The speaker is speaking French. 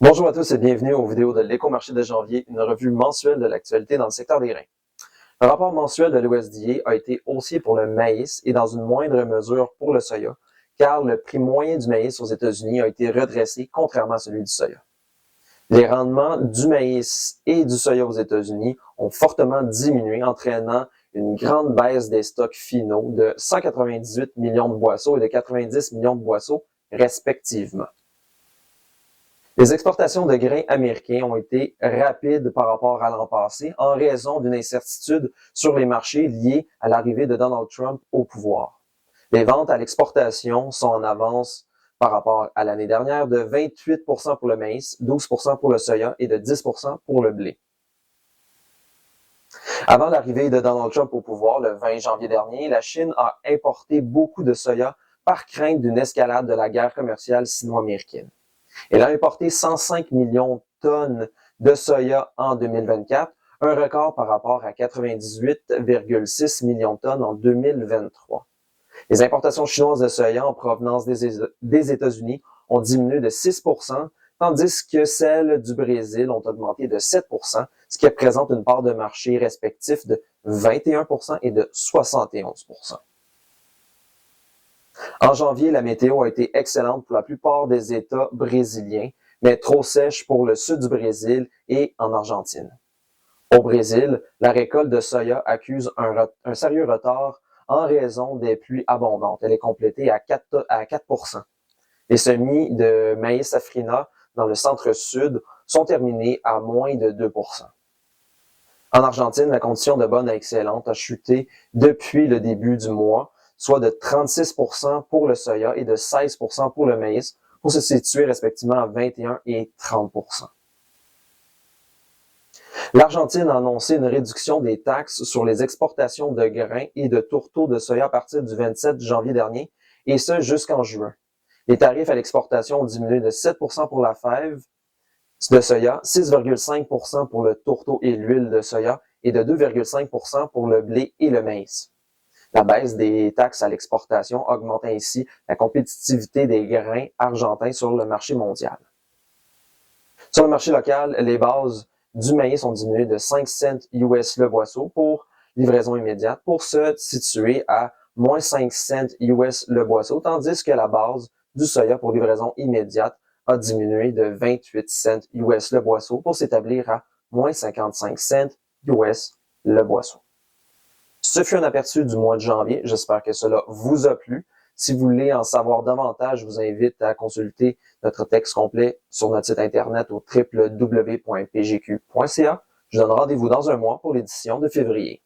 Bonjour à tous et bienvenue aux vidéos de l'Éco-marché de janvier, une revue mensuelle de l'actualité dans le secteur des grains. Le rapport mensuel de l'USDA a été haussier pour le maïs et dans une moindre mesure pour le soya, car le prix moyen du maïs aux États-Unis a été redressé contrairement à celui du soya. Les rendements du maïs et du soya aux États-Unis ont fortement diminué, entraînant une grande baisse des stocks finaux de 198 millions de boisseaux et de 90 millions de boisseaux respectivement. Les exportations de grains américains ont été rapides par rapport à l'an passé en raison d'une incertitude sur les marchés liée à l'arrivée de Donald Trump au pouvoir. Les ventes à l'exportation sont en avance par rapport à l'année dernière de 28% pour le maïs, 12% pour le soya et de 10% pour le blé. Avant l'arrivée de Donald Trump au pouvoir, le 20 janvier dernier, la Chine a importé beaucoup de soya par crainte d'une escalade de la guerre commerciale sino-américaine. Elle a importé 105 millions de tonnes de soya en 2024, un record par rapport à 98,6 millions de tonnes en 2023. Les importations chinoises de soya en provenance des États-Unis ont diminué de 6%, tandis que celles du Brésil ont augmenté de 7%, ce qui représente une part de marché respectif de 21% et de 71%. En janvier, la météo a été excellente pour la plupart des États brésiliens, mais trop sèche pour le sud du Brésil et en Argentine. Au Brésil, la récolte de soya accuse un sérieux retard en raison des pluies abondantes. Elle est complétée à 4%. Les semis de maïs safrina dans le centre-sud sont terminés à moins de 2%. En Argentine, la condition de bonne à excellente a chuté depuis le début du mois, soit de 36% pour le soya et de 16% pour le maïs, pour se situer respectivement à 21 et 30%. L'Argentine a annoncé une réduction des taxes sur les exportations de grains et de tourteaux de soya à partir du 27 janvier dernier, et ce jusqu'en juin. Les tarifs à l'exportation ont diminué de 7% pour la fève de soya, 6,5% pour le tourteau et l'huile de soya et de 2,5% pour le blé et le maïs. La baisse des taxes à l'exportation augmente ainsi la compétitivité des grains argentins sur le marché mondial. Sur le marché local, les bases du maïs ont diminué de 5 cents US le boisseau pour livraison immédiate pour se situer à moins 5 cents US le boisseau, tandis que la base du soya pour livraison immédiate a diminué de 28 cents US le boisseau pour s'établir à moins 55 cents US le boisseau. Ce fut un aperçu du mois de janvier. J'espère que cela vous a plu. Si vous voulez en savoir davantage, je vous invite à consulter notre texte complet sur notre site internet au www.pgq.ca. Je vous donne rendez-vous dans un mois pour l'édition de février.